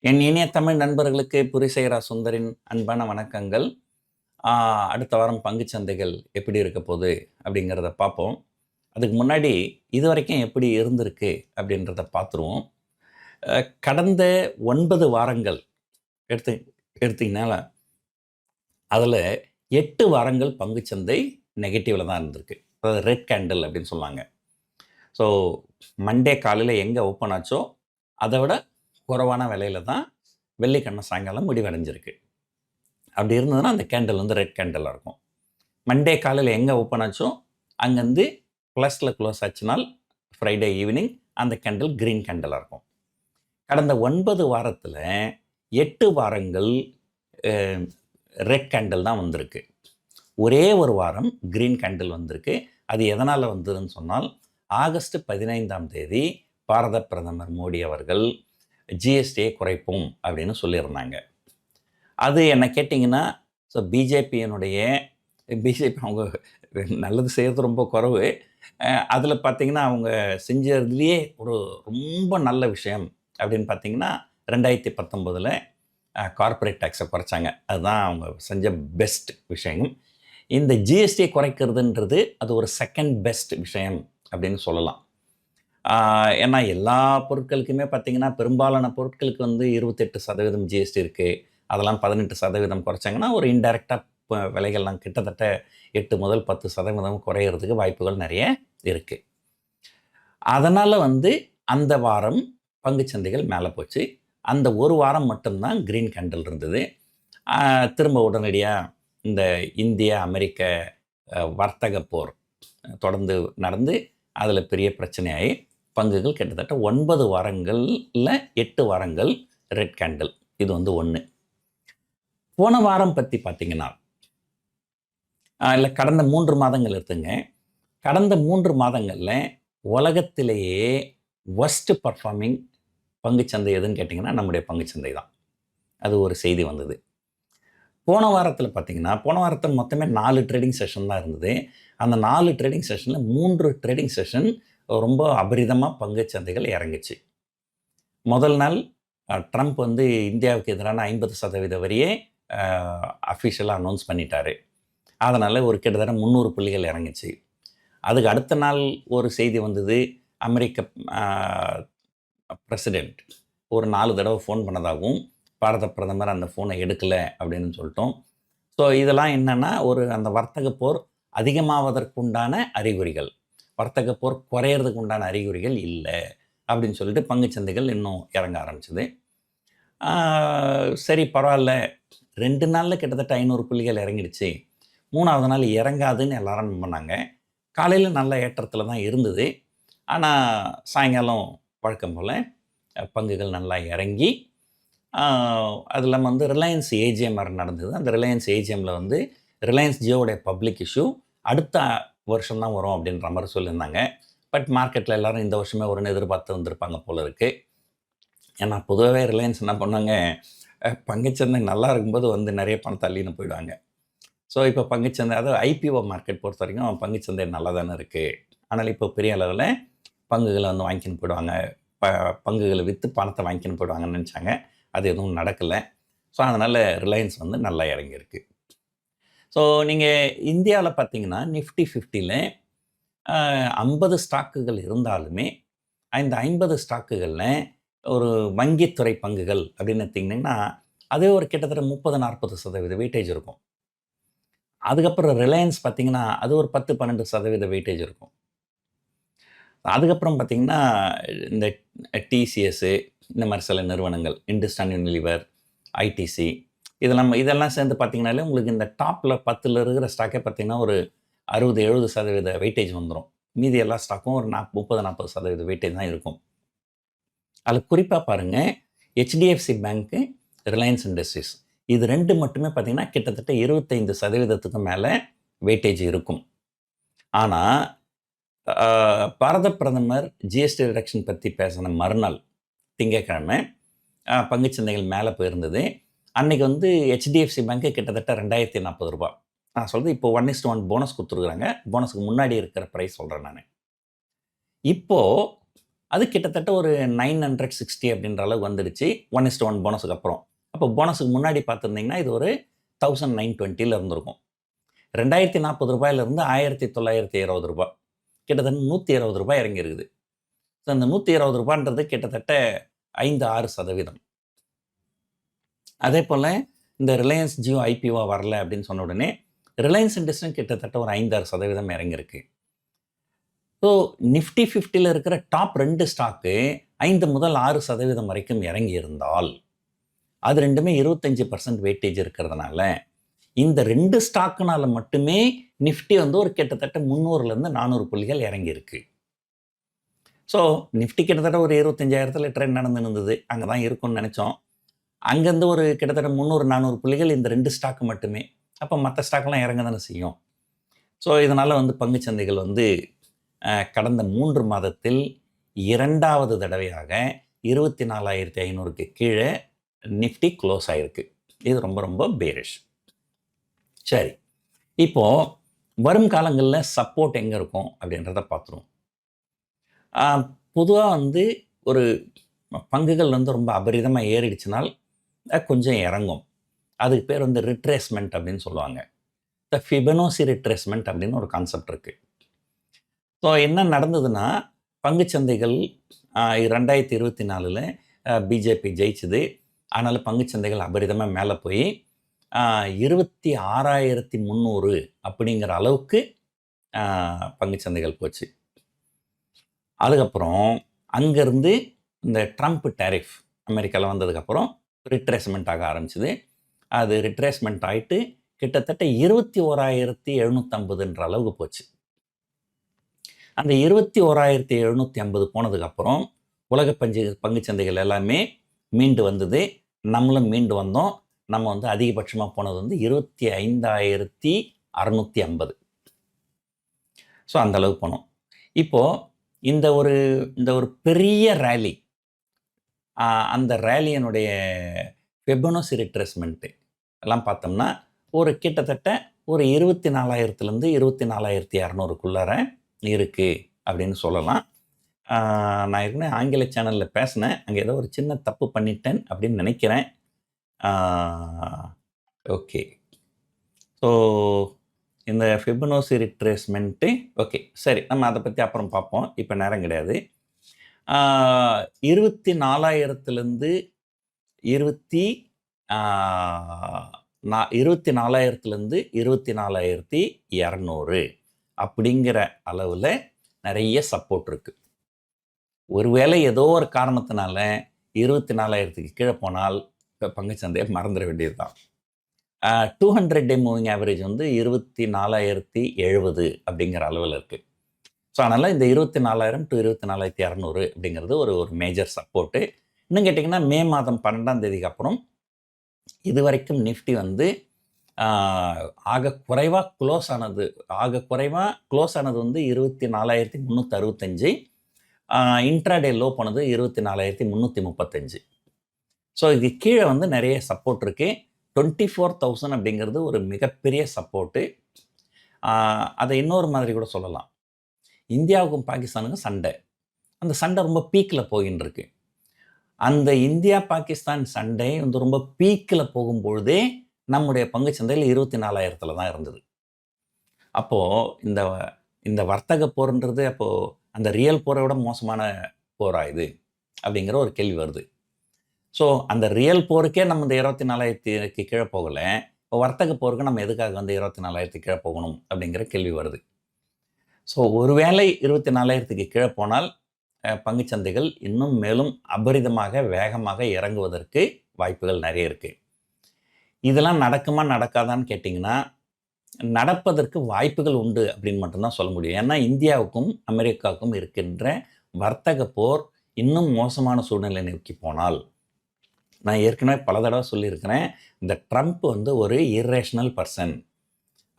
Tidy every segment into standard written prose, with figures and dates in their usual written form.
என் இனிய தமிழ் நண்பர்களுக்கு புரிசெய்ரா சுந்தரின் அன்பான வணக்கங்கள். அடுத்த வாரம் பங்குச் சந்தைகள் எப்படி இருக்க போகுது அப்படிங்கிறத பார்ப்போம். அதுக்கு முன்னாடி இதுவரைக்கும் எப்படி இருந்திருக்கு அப்படின்றத பார்த்துருவோம். கடந்த 9 வாரங்கள் எடுத்து எடுத்தீங்கனால அதில் 8 வாரங்கள் பங்குச்சந்தை நெகட்டிவில் தான் இருந்திருக்கு. அதாவது ரெட் கேண்டில் அப்படின்னு சொல்லுவாங்க. ஸோ மண்டே காலையில் எங்கே ஓப்பன் ஆச்சோ அதை விட குறைவான விலையில தான் வெள்ளிக்கிழமை சாயங்காலம் முடிவடைஞ்சிருக்கு. அப்படி இருந்ததுன்னா அந்த கேண்டில் வந்து ரெட் கேண்டிலாக இருக்கும். மண்டே காலையில் எங்கே ஓப்பன் ஆச்சோ அங்கேருந்து ப்ளஸில் க்ளோஸ் ஆச்சுனால் ஃப்ரைடே ஈவினிங் அந்த கேண்டில் க்ரீன் கேண்டிலாக இருக்கும். கடந்த 9 வாரத்தில் 8 வாரங்கள் ரெட் கேண்டில் தான் வந்திருக்கு. ஒரே ஒரு வாரம் க்ரீன் கேண்டில் வந்திருக்கு. அது எதனால் வந்ததுன்னு சொன்னால், ஆகஸ்ட் 15ஆம் தேதி பாரத பிரதமர் மோடி அவர்கள் ஜிஎஸ்டியை குறைப்போம் அப்படின்னு சொல்லியிருந்தாங்க. அது என்ன கேட்டிங்கன்னா, ஸோ பிஜேபி அவங்க நல்லது செய்கிறது ரொம்ப குறைவு. அதில் பார்த்திங்கன்னா அவங்க செஞ்சதுலேயே ஒரு ரொம்ப நல்ல விஷயம் அப்படின்னு பார்த்திங்கன்னா 2019 கார்ப்பரேட் டேக்ஸை குறைச்சாங்க. அதுதான் அவங்க செஞ்ச பெஸ்ட் விஷயம். இந்த ஜிஎஸ்டியை குறைக்கிறதுன்றது அது ஒரு செகண்ட் பெஸ்ட் விஷயம் அப்படின்னு சொல்லலாம். ஏன்னா எல்லா பொருட்களுக்குமே பார்த்திங்கன்னா பெரும்பாலான பொருட்களுக்கு வந்து 28% ஜிஎஸ்டி இருக்குது. அதெல்லாம் 18% குறைச்சாங்கன்னா ஒரு இன்டைரக்டாக விலைகள்லாம் கிட்டத்தட்ட 8 முதல் 10% குறையிறதுக்கு வாய்ப்புகள் நிறைய இருக்குது. அதனால் வந்து அந்த வாரம் பங்குச்சந்தைகள் மேலே போச்சு. அந்த ஒரு வாரம் மட்டும்தான் க்ரீன் கேண்டில் இருந்தது. திரும்ப உடனடியாக இந்த இந்திய அமெரிக்க வர்த்தக போர் தொடர்ந்து நடந்து அதில் பெரிய பிரச்சனையாகி பங்குகள் கிட்டத்தட்ட 9 வாரங்களில் 8 வாரங்கள் ரெட் கேண்டில். இது வந்து ஒன்று. போன வாரம் பற்றி பார்த்தீங்கன்னா, இல்லை கடந்த 3 மாதங்கள் எடுத்துங்க. கடந்த 3 மாதங்களில் உலகத்திலேயே ஒர்ஸ்ட் பர்ஃபார்மிங் பங்குச்சந்தை எதுன்னு கேட்டிங்கன்னா நம்முடைய பங்குச்சந்தை தான். அது ஒரு செய்தி வந்தது. போன வாரத்தில் பார்த்தீங்கன்னா, போன வாரத்தில் மொத்தமே 4 ட்ரேடிங் செஷன் தான் இருந்தது. அந்த 4 ட்ரேடிங் செஷனில் 3 ட்ரேடிங் செஷன் ரொம்ப அபரிதமாக பங்குச்சந்தைகள் இறங்குச்சு. முதல் நாள் ட்ரம்ப் வந்து இந்தியாவுக்கு எதிரான 50% வரியை அஃபிஷியலாக அனௌன்ஸ் பண்ணிட்டார். அதனால் ஒரு கிட்டத்தட்ட 300 புள்ளிகள் இறங்குச்சு. அதுக்கு அடுத்த நாள் ஒரு செய்தி வந்தது. அமெரிக்க பிரசிடெண்ட் ஒரு 4 தடவை ஃபோன் பண்ணதாகவும் பாரத பிரதமர் அந்த ஃபோனை எடுக்கலை அப்படின்னு சொல்லிட்டோம். ஸோ இதெல்லாம் என்னென்னா அந்த வர்த்தக போர் அதிகமாவதற்குண்டான அறிகுறிகள், வர்த்தக போர் குறையிறதுக்கு உண்டான அறிகுறிகள் இல்லை அப்படின்னு சொல்லிட்டு பங்குச்சந்தைகள் இன்னும் இறங்க ஆரம்பிச்சுது. சரி பரவாயில்ல, 2 நாளில் கிட்டத்தட்ட 500 புள்ளிகள் இறங்கிடுச்சு, 3ஆவது நாள் இறங்காதுன்னு எல்லாரும் நம்பினாங்க. காலையில் நல்ல ஏற்றத்தில் தான் இருந்தது. ஆனால் சாயங்காலம் வழக்கம் போல் பங்குகள் நல்லா இறங்கி, அது இல்லாமல் வந்து ரிலையன்ஸ் ஏஜிஎம் நடந்தது. அந்த ரிலையன்ஸ் ஏஜிஎம்மில் வந்து ரிலையன்ஸ் ஜியோடைய பப்ளிக் இஷ்யூ அடுத்த வருஷம் தான் வரும் அப்படின்ற மாதிரி சொல்லியிருந்தாங்க. பட் மார்க்கெட்டில் எல்லோரும் இந்த வருஷமே வரும்னு எதிர்பார்த்து வந்திருப்பாங்க போல இருக்குது. ஏன்னா பொதுவாகவே ரிலையன்ஸ் என்ன பண்ணாங்க, பங்குச்சந்தை நல்லா இருக்கும்போது வந்து நிறைய பணம் தள்ளின்னு போயிடுவாங்க. ஸோ இப்போ பங்குச்சந்தை, அதாவது ஐபிஓ மார்க்கெட் பொறுத்த வரைக்கும் பங்குச்சந்தை நல்லா தானே இருக்குது. ஆனால் இப்போ பெரிய அளவில் பங்குகளை வந்து வாங்கிக்கின்னு போயிடுவாங்க, பங்குகளை விற்று பணத்தை வாங்கிக்கின்னு போயிடுவாங்கன்னு நினச்சாங்க. அது எதுவும் நடக்கலை. ஸோ அதனால் ரிலையன்ஸ் வந்து நல்லா இறங்கியிருக்கு. ஸோ நீங்கள் இந்தியாவில் பார்த்தீங்கன்னா நிஃப்டி 50ல் 50 ஸ்டாக்குகள் இருந்தாலுமே இந்த 50 ஸ்டாக்குகளில் ஒரு வங்கித்துறை பங்குகள் அப்படின்னு எடுத்திங்கன்னா அதே ஒரு கிட்டத்தட்ட 30-40% வெயிட்டேஜ் இருக்கும். அதுக்கப்புறம் ரிலையன்ஸ் பார்த்திங்கன்னா அது ஒரு 10-12% வெயிட்டேஜ் இருக்கும். அதுக்கப்புறம் பார்த்திங்கன்னா இந்த டிசிஎஸ்ஸு, இந்த மாதிரி சில நிறுவனங்கள், இண்டஸ்ட்ரியல் யூனிலிவர், ஐடிசி, இதெல்லாம் சேர்ந்து பார்த்திங்கனாலே உங்களுக்கு இந்த டாப்பில் 10ல் இருக்கிற ஸ்டாக்கே பார்த்திங்கன்னா ஒரு 60-70% வெயிட்டேஜ் வந்துடும். மீதி எல்லா ஸ்டாக்கும் ஒரு 30-40% வெயிட்டேஜ் தான் இருக்கும். அதில் குறிப்பாக பாருங்கள், ஹெச்டிஎஃப்சி பேங்க்கு, ரிலையன்ஸ் இண்டஸ்ட்ரீஸ், இது 2 மட்டுமே பார்த்திங்கன்னா கிட்டத்தட்ட 25% மேலே வெயிட்டேஜ் இருக்கும். ஆனால் பாரத பிரதமர் ஜிஎஸ்டி ரிடக்ஷன் பற்றி பேசின மறுநாள் திங்கட்கிழமை பங்குச்சந்தைகள் மேலே போயிருந்தது. அன்றைக்கி வந்து ஹெச்டிஎஃப்சி பேங்க்கு கிட்டத்தட்ட 2040 ரூபா. நான் சொல்கிறது இப்போ 1:1 போனஸ் கொடுத்துருக்குறாங்க. போனஸுக்கு முன்னாடி இருக்கிற ப்ரைஸ் சொல்கிறேன் நான். இப்போது அது கிட்டத்தட்ட ஒரு 960 அப்படின்ற அளவுக்கு வந்துடுச்சு 1:1 போனஸுக்கு அப்புறம். அப்போ போனஸுக்கு முன்னாடி பார்த்துருந்தீங்கன்னா இது ஒரு 1920 இருந்திருக்கும். ரூ. 2040 ரூ. 1920 கிட்டத்தட்ட ரூ. 120 இறங்கி இருக்குது. ஸோ அந்த ரூ. 120 கிட்டத்தட்ட 5-6%. அதே போல் இந்த ரிலையன்ஸ் ஜியோ ஐபிஓ வரல அப்படின்னு சொன்ன உடனே ரிலையன்ஸ் இண்டஸ்ட்ரியும் கிட்டத்தட்ட ஒரு 5-6% இறங்கியிருக்கு. ஸோ நிஃப்டி 50ல் இருக்கிற டாப் 2 ஸ்டாக்கு 5-6% வரைக்கும் இறங்கி இருந்தால் அது ரெண்டுமே 25% வெயிட்டேஜ் இருக்கிறதுனால இந்த 2 ஸ்டாக்குனால மட்டுமே நிஃப்டி வந்து ஒரு கிட்டத்தட்ட 300-400 புள்ளிகள் இறங்கியிருக்கு. ஸோ நிஃப்டி கிட்டத்தட்ட ஒரு 25,000 ட்ரெண்ட் நடந்து இருந்தது. அங்கே தான் இருக்கும்னு நினச்சோம். அங்கேருந்து ஒரு கிட்டத்தட்ட 300-400 புள்ளிகள் இந்த 2 ஸ்டாக்கு மட்டுமே. அப்போ மற்ற ஸ்டாக்லாம் இறங்க தானே செய்யும். ஸோ இதனால் வந்து பங்குச்சந்தைகள் வந்து கடந்த 3 மாதத்தில் 2வது தடவையாக 24,500க்கு கீழே நிஃப்டி க்ளோஸ் ஆகிருக்கு. இது ரொம்ப ரொம்ப பேரிஷ். சரி, இப்போது வரும் காலங்களில் சப்போர்ட் எங்கே இருக்கும் அப்படின்றத பார்த்துருவோம். பொதுவாக வந்து ஒரு பங்குகள் வந்து ரொம்ப அபரிதமாக ஏறிடுச்சுனால் கொஞ்சம் இறங்கும். அதுக்கு பேர் வந்து ரிட்ரேஸ்மெண்ட் அப்படின்னு சொல்லுவாங்க. த ஃபிபனோசி ரிட்ரேஸ்மெண்ட் அப்படின்னு ஒரு கான்செப்ட் இருக்குது. ஸோ என்ன நடந்ததுன்னா பங்குச்சந்தைகள் 2024 பிஜேபி ஜெயிச்சுது. அதனால் பங்குச்சந்தைகள் அபரிதமாக மேலே போய் 26,300 அப்படிங்கிற அளவுக்கு பங்குச்சந்தைகள் போச்சு. அதுக்கப்புறம் அங்கேருந்து இந்த ட்ரம்ப் டேரிஃப் அமெரிக்காவில் வந்ததுக்கப்புறம் ரிட்ரேஸ்மெண்ட் ஆக ஆரம்பிச்சுது. அது ரிட்ரேஸ்மெண்ட் ஆகிட்டு கிட்டத்தட்ட 21,750ன்ற அளவுக்கு போச்சு. அந்த 21,750 போனதுக்கப்புறம் உலக பங்குச்சந்தைகள் எல்லாமே மீண்டு வந்தது. நம்மளும் மீண்டு வந்தோம். நம்ம வந்து அதிகபட்சமாக போனது வந்து 25,650. ஸோ அந்த அளவுக்கு போனோம். இப்போது இந்த ஒரு பெரிய ரேலி, அந்த ரேலியினுடைய ஃபெபனோசி ரிட்ரேஸ்மெண்ட்டு எல்லாம் பார்த்தோம்னா ஒரு கிட்டத்தட்ட ஒரு 24,000லேருந்து 24,200க்குள்ளார இருக்குது அப்படின்னு சொல்லலாம். நான் ஏற்கனவே ஆங்கில சேனலில் பேசினேன். அங்கே ஏதோ ஒரு சின்ன தப்பு பண்ணிட்டேன் அப்படின்னு நினைக்கிறேன். ஓகே, ஸோ இந்த ஃபிபனோசி ரிட்ரேஸ்மெண்ட்டு ஓகே, சரி, நம்ம அதை பற்றி அப்புறம் பார்ப்போம். இப்போ நேரம் கிடையாது. 24,000லேருந்து 24,200 அப்படிங்கிற அளவில் நிறைய சப்போர்ட் இருக்குது. ஒருவேளை ஏதோ ஒரு காரணத்தினால 24,000க்கு கீழே போனால் பங்குச்சந்தையை மறந்துட வேண்டியது தான். 200 டே மூவிங் ஆவரேஜ் வந்து 24,070 அப்படிங்கிற அளவில் இருக்குது. ஸோ அதனால் இந்த 24,000 to 24,200 அப்படிங்கிறது ஒரு மேஜர் சப்போர்ட்டு. இன்னும் கேட்டிங்கன்னா மே மாதம் 12ஆம் தேதிக்கு அப்புறம் இது வரைக்கும் நிஃப்டி வந்து ஆக குறைவாக க்ளோஸ் ஆனது வந்து 24,365. இன்ட்ராடே லோ போனது 24,335. ஸோ இது கீழே வந்து நிறைய சப்போர்ட் இருக்குது. 24,000 அப்படிங்கிறது ஒரு மிகப்பெரிய சப்போர்ட்டு. அதை இன்னொரு மாதிரி கூட சொல்லலாம். இந்தியாவுக்கும் பாகிஸ்தானுக்கும் சண்டை. அந்த சண்டை ரொம்ப பீக்கில் போயின்னு இருக்கு. அந்த இந்தியா பாகிஸ்தான் சண்டை வந்து ரொம்ப பீக்கில் போகும்பொழுதே நம்முடைய பங்குச்சந்தையில் 24,000 தான் இருந்தது. அப்போது இந்த வர்த்தக போர்ன்றது அப்போது அந்த ரியல் போரை விட மோசமான போரா இது அப்படிங்கிற ஒரு கேள்வி வருது. ஸோ அந்த ரியல் போருக்கே நம்ம இந்த 24,000க்கு கீழே போகலை. இப்போ வர்த்தக போருக்கு நம்ம எதுக்காக வந்து 24,000க்கு கீழே போகணும் அப்படிங்கிற கேள்வி வருது. ஸோ ஒருவேளை 24,000க்கு கீழே போனால் பங்குச்சந்தைகள் இன்னும் மேலும் அபரிதமாக வேகமாக இறங்குவதற்கு வாய்ப்புகள் நிறைய இருக்குது. இதெல்லாம் நடக்குமா நடக்காதான்னு கேட்டிங்கன்னா நடப்பதற்கு வாய்ப்புகள் உண்டு அப்படின்னு மட்டும்தான் சொல்ல முடியும். ஏன்னா இந்தியாவுக்கும் அமெரிக்காவுக்கும் இருக்கின்ற வர்த்தக போர் இன்னும் மோசமான சூழ்நிலை நோக்கி போனால், நான் ஏற்கனவே பல தடவை சொல்லியிருக்கிறேன், இந்த ட்ரம்ப் வந்து ஒரு இர்ரேஷனல் பர்சன்.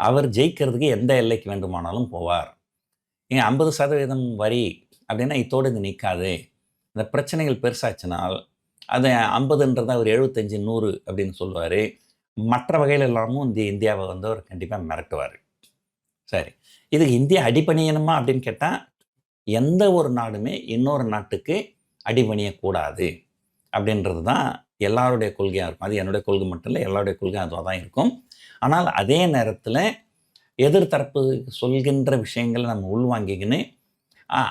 அவர் ஜெயிக்கிறதுக்கு எந்த எல்லைக்கு வேண்டுமானாலும் போவார். ஏன் 50% வரி அப்படின்னா இதோடு இது நிற்காது. இந்த பிரச்சனைகள் பெருசாச்சுனால் அது 50ன்றதை அவர் 75, 100 அப்படின்னு சொல்லுவார். மற்ற வகையில் எல்லாமும் இந்தியாவை வந்து அவர் கண்டிப்பாக மிரட்டுவார். சரி, இதுக்கு இந்தியா அடிபணியணுமா அப்படின்னு கேட்டால் எந்த ஒரு நாடுமே இன்னொரு நாட்டுக்கு அடிபணியக்கூடாது அப்படின்றது தான் எல்லாருடைய கொள்கையாக இருக்கும். அது என்னுடைய கொள்கை மட்டும் இல்லை, எல்லாருடைய கொள்கையும் அதுவாக தான் இருக்கும். ஆனால் அதே நேரத்தில் எதிர்த்தரப்பு சொல்கின்ற விஷயங்களை நம்ம உள்வாங்கிக்கின்னு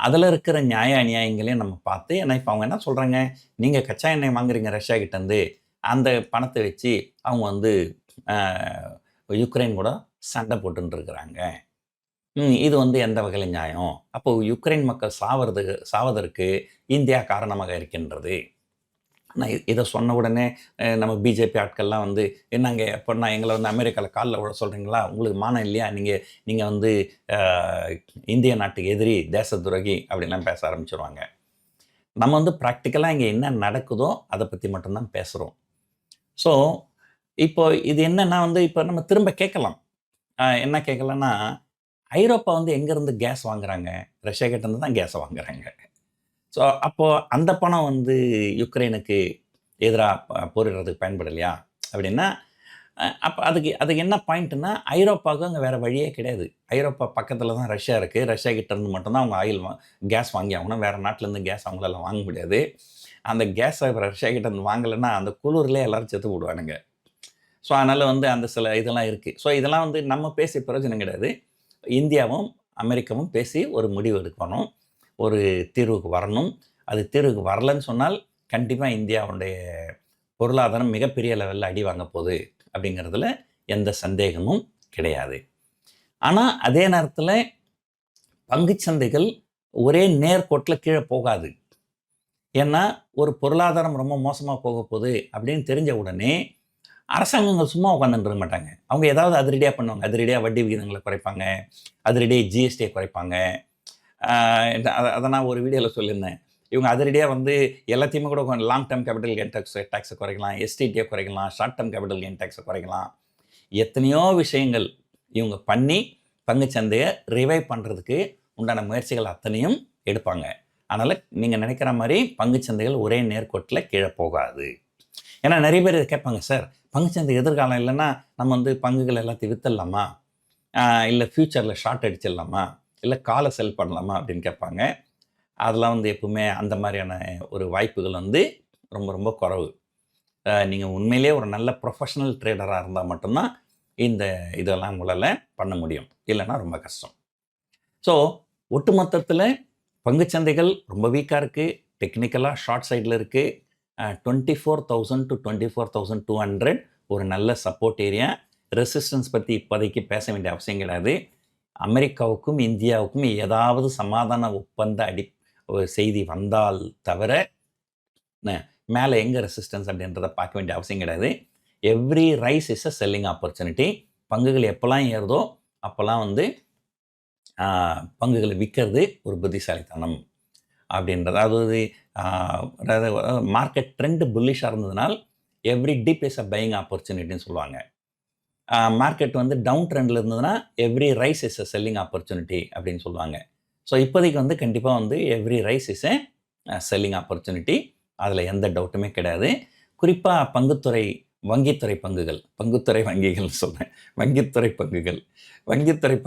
அதில் இருக்கிற நியாய அநியாயங்களையும் நம்ம பார்த்து, ஏன்னா இப்போ அவங்க என்ன சொல்கிறாங்க, நீங்கள் கச்சா எண்ணெய் வாங்குறீங்க ரஷ்யா கிட்டேருந்து, அந்த பணத்தை வச்சு அவங்க வந்து யுக்ரைன் கூட சண்டை போட்டுன்னு இருக்கிறாங்க. இது வந்து எந்த வகையில் நியாயம்? அப்போ யுக்ரைன் மக்கள் சாவதற்கு இந்தியா காரணமாக இருக்கின்றது. நான் இதை சொன்ன உடனே நம்ம பிஜேபி ஆட்கள்லாம் வந்து, என்னங்க எப்படின்னா எங்களை வந்து அமெரிக்காவில் காலில் விழ சொல்கிறீங்களா? உங்களுக்கு மானம் இல்லையா? நீங்கள் வந்து இந்திய நாட்டுக்கு எதிரி, தேச துரோகி அப்படின்லாம் பேச ஆரம்பிச்சிருவாங்க. நம்ம வந்து ப்ராக்டிக்கலாக இங்கே என்ன நடக்குதோ அதை பற்றி மட்டும்தான் பேசுகிறோம். ஸோ இப்போ இது என்னன்னா வந்து இப்போ நம்ம திரும்ப கேட்கலாம். என்ன கேட்கலான்னா, ஐரோப்பா வந்து எங்கேருந்து கேஸ் வாங்குறாங்க? ரஷ்யா கிட்டேருந்து தான் கேஸை வாங்குறாங்க. ஸோ அப்போது அந்த பணம் வந்து யுக்ரைனுக்கு எதிராக போரிடுறதுக்கு பயன்படலையா? அப்படின்னா அப்போ அதுக்கு என்ன பாயிண்ட்டுன்னா, ஐரோப்பாவுக்கு அங்கே வேறு வழியே கிடையாது. ஐரோப்பா பக்கத்தில் தான் ரஷ்யா இருக்குது. ரஷ்யா கிட்டேருந்து மட்டும்தான் அவங்க கேஸ் வாங்கி ஆகணும். வேறு நாட்டிலேருந்து கேஸ் அவங்களால வாங்க முடியாது. அந்த கேஸை ரஷ்யா கிட்டேருந்து வாங்கலைன்னா அந்த குளிர்லேயே எல்லோரும் செத்து போடுவானுங்க. ஸோ அதனால் வந்து அந்த சில இதெல்லாம் இருக்குது. ஸோ இதெல்லாம் வந்து நம்ம பேசி பிரயோஜனம் கிடையாது. இந்தியாவும் அமெரிக்காவும் பேசி ஒரு முடிவு எடுக்கணும், ஒரு தீர்வுக்கு வரணும். அது தீர்வுக்கு வரலன்னு சொன்னால் கண்டிப்பாக இந்தியாவுடைய பொருளாதாரம் மிகப்பெரிய லெவலில் அடி வாங்க போகுது அப்படிங்கிறதுல எந்த சந்தேகமும் கிடையாது. ஆனால் அதே நேரத்தில் பங்குச்சந்தைகள் ஒரே நேர்கோட்டில் கீழே போகாது. ஏன்னா ஒரு பொருளாதாரம் ரொம்ப மோசமாக போக போகுது அப்படின்னு தெரிஞ்ச உடனே அரசாங்கங்கள் சும்மா உட்காந்துட்டு இருக்க மாட்டாங்க. அவங்க ஏதாவது அதிரடியாக பண்ணுவாங்க. அதிரடியாக வட்டி விகிதங்களை குறைப்பாங்க, அதிரடியாக ஜிஎஸ்டியை குறைப்பாங்க. அதை நான் ஒரு வீடியோவில் சொல்லியிருந்தேன். இவங்க அதிரடியாக வந்து எல்லாத்தையுமே கூட லாங் டேர்ம் கேபிட்டல் கெயின் டேக்ஸை குறைக்கலாம், எஸ்டிடியை குறைக்கலாம், ஷார்ட் டேர்ம் கேபிட்டல் கெயின் டேக்ஸை குறைக்கலாம். எத்தனையோ விஷயங்கள் இவங்க பண்ணி பங்குச்சந்தையை ரிவைவ் பண்ணுறதுக்கு உண்டான முயற்சிகள் அத்தனையும் எடுப்பாங்க. அதனால் நீங்கள் நினைக்கிற மாதிரி பங்குச்சந்தைகள் ஒரே நேர்கோட்டில் கீழே போகாது. ஏன்னா நிறைய பேர் இதை கேட்பாங்க, சார் பங்குச்சந்தை எதிர்காலம் இல்லைன்னா நம்ம வந்து பங்குகள் எல்லாத்தையும் விற்றுடலாமா, இல்லை ஃப்யூச்சரில் ஷார்ட் அடிச்சிடலாமா, இல்லை காலை செல் பண்ணலாமா அப்படின்னு கேட்பாங்க. அதெல்லாம் வந்து எப்பவுமே அந்த மாதிரியான ஒரு வாய்ப்புகள் வந்து ரொம்ப ரொம்ப குறைவு. நீங்கள் உண்மையிலே ஒரு நல்ல ப்ரொஃபஷனல் ட்ரேடராக இருந்தால் மட்டும்தான் இதெல்லாம் உங்களால் பண்ண முடியும், இல்லைன்னா ரொம்ப கஷ்டம். ஸோ ஒட்டுமொத்தத்தில் பங்குச்சந்தைகள் ரொம்ப வீக்காக இருக்குது. டெக்னிக்கலாக ஷார்ட் சைடில் இருக்குது. 24,000 to 24,200 ஒரு நல்ல சப்போர்ட் ஏரியா. ரெசிஸ்டன்ஸ் பற்றி இப்போதைக்கு பேச வேண்டிய அவசியம் கிடையாது. அமெரிக்காவுக்கும் இந்தியாவுக்கும் ஏதாவது சமாதான ஒப்பந்த செய்தி வந்தால் தவிர மேலே எங்கே ரெசிஸ்டன்ஸ் அப்படின்றத பார்க்க வேண்டிய அவசியம் கிடையாது. Every rise is a selling opportunity. பங்குகள் எப்போல்லாம் ஏறுதோ அப்போல்லாம் வந்து பங்குகளை விற்கிறது ஒரு புத்திசாலித்தனம் அப்படின்றது. அதாவது மார்க்கெட் ட்ரெண்டு புல்லிஷாக இருந்ததுனால் every dip is a buying ஆப்பர்ச்சுனிட்டின்னு சொல்லுவாங்க. மார்க்கெட் வந்து டவுன் ட்ரெண்டில் இருந்ததுன்னா every rise is a selling opportunity அப்படின்னு சொல்லுவாங்க. ஸோ இப்போதைக்கு வந்து கண்டிப்பாக வந்து every rise is a selling opportunity. அதில் எந்த டவுட்டுமே கிடையாது. குறிப்பாக வங்கித்துறை பங்குகள், பங்குத்துறை வங்கிகள் சொல்கிறேன், வங்கித்துறை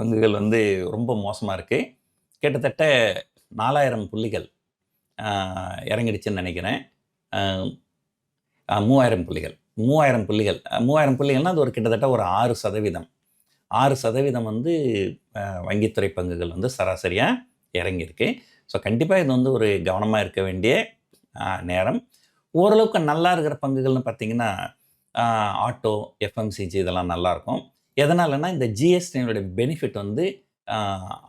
பங்குகள் வந்து ரொம்ப மோசமாக இருக்குது. கிட்டத்தட்ட 4000 புள்ளிகள் இறங்கிடுச்சுன்னு நினைக்கிறேன். 3000 புள்ளிகள்னால் அது ஒரு கிட்டத்தட்ட ஒரு 6% வந்து வங்கித்துறை பங்குகள் வந்து சராசரியாக இறங்கியிருக்கு. ஸோ கண்டிப்பாக இது வந்து ஒரு கவனமாக இருக்க வேண்டிய நேரம். ஓரளவுக்கு நல்லா இருக்கிற பங்குகள்னு பார்த்திங்கன்னா ஆட்டோ, எஃப்எம்சிஜி இதெல்லாம் நல்லாயிருக்கும். எதனாலன்னா இந்த ஜிஎஸ்டியினுடைய பெனிஃபிட் வந்து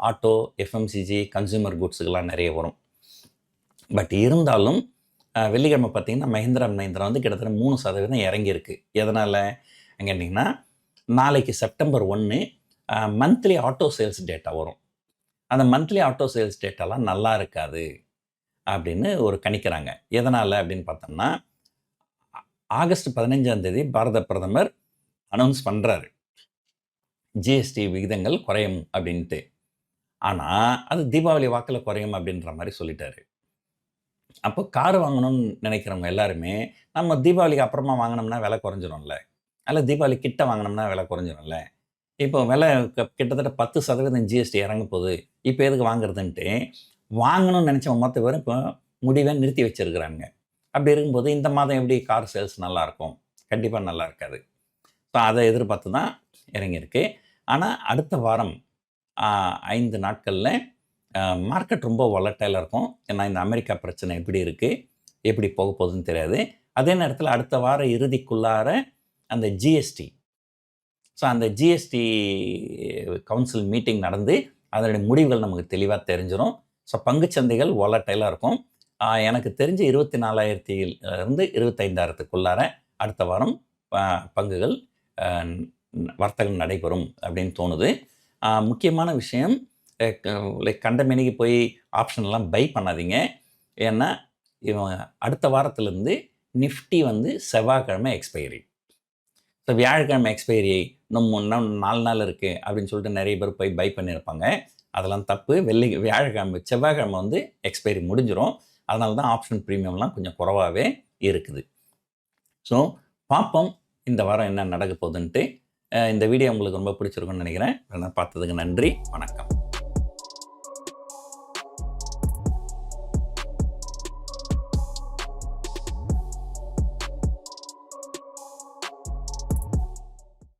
ஆட்டோ, எஃப்எம்சிஜி, கன்சூமர் குட்ஸுக்கெல்லாம் நிறைய வரும். பட் இருந்தாலும் வெள்ளிக்கிழமை பார்த்திங்கன்னா மஹிந்திரா வந்து கிட்டத்தட்ட 3% இறங்கியிருக்கு. எதனால் கேட்டிங்கன்னா, நாளைக்கு September 1 monthly auto sales data வரும். அந்த மந்த்லி ஆட்டோ சேல்ஸ் டேட்டாலாம் நல்லா இருக்காது அப்படின்னு ஒரு கணிக்கிறாங்க. எதனால் அப்படின்னு பார்த்தோம்னா, ஆகஸ்ட் 15 பாரத பிரதமர் அனௌன்ஸ் பண்ணுறாரு ஜிஎஸ்டி விகிதங்கள் குறையும் அப்படின்ட்டு. ஆனால் அது தீபாவளி வாக்கில் குறையும் அப்படின்ற மாதிரி சொல்லிட்டாரு. அப்போ கார் வாங்கணும்னு நினைக்கிறவங்க எல்லாருமே நம்ம தீபாவளிக்கு அப்புறமா வாங்கினோம்னா விலை குறைஞ்சிரும்ல, அதில் தீபாவளி கிட்ட வாங்கினோம்னா விலை குறைஞ்சிரும்ல. இப்போ விலை கிட்டத்தட்ட 10% ஜிஎஸ்டி இறங்க போகுது, இப்போ எதுக்கு வாங்குறதுன்ட்டு வாங்கணும்னு நினச்சவங்க மொத்த பேரும் இப்போ முடிவை நிறுத்தி வச்சிருக்கிறாங்க. அப்படி இருக்கும்போது இந்த மாதம் எப்படி கார் சேல்ஸ் நல்லாயிருக்கும்? கண்டிப்பா நல்லா இருக்காது. ஸோ அத எதிர்பார்த்து தான் இறங்கியிருக்கு. ஆனா அடுத்த வாரம் 5 நாட்கள்ல மார்க்கெட் ரொம்ப வாலடைலா இருக்கும். ஏன்னா இந்த அமெரிக்கா பிரச்சனை எப்படி இருக்கு? எப்படி போகுதுன்னு தெரியாது. அதே நேரத்தில அடுத்த வார இறுதிக்குள்ளார அந்த ஜிஎஸ்டி அந்த ஜிஎஸ்டி கவுன்சில் மீட்டிங் நடந்து அதனுடைய முடிவுகள் நமக்கு தெளிவா தெரிஞ்சிரும். ஸோ பங்குச்சந்தைகள் வாலடைலா இருக்கும். எனக்கு தெரிஞ்சு 24,000 25,000க்குள்ளார அடுத்த வாரம் பங்குகள் வர்த்தகம் நடைபெறும் அப்படின்னு தோணுது. முக்கியமான விஷயம் லைக் கண்டமேனிக்கு போய் ஆப்ஷன்லாம் பை பண்ணாதீங்க. ஏன்னா அடுத்த வாரத்திலேருந்து நிஃப்டி செவ்வாய்க்கிழமை எக்ஸ்பைரி. ஸோ வியாழக்கிழமை எக்ஸ்பைரி இன்னும் 4 நாள் இருக்குது அப்படின்னு சொல்லிட்டு நிறைய பேர் போய் பை பண்ணியிருப்பாங்க. அதெல்லாம் தப்பு. செவ்வாய்க்கிழமை எக்ஸ்பைரி முடிஞ்சிடும். அதனால தான் ஆப்ஷன் ப்ரீமியம்லாம் கொஞ்சம் குறைவாகவே இருக்குது. ஸோ பார்ப்போம் இந்த வாரம் என்ன நடக்க போகுதுன்ட்டு. இந்த வீடியோ உங்களுக்கு ரொம்ப பிடிச்சிருக்குன்னு நினைக்கிறேன். பார்த்ததுக்கு நன்றி. வணக்கம்.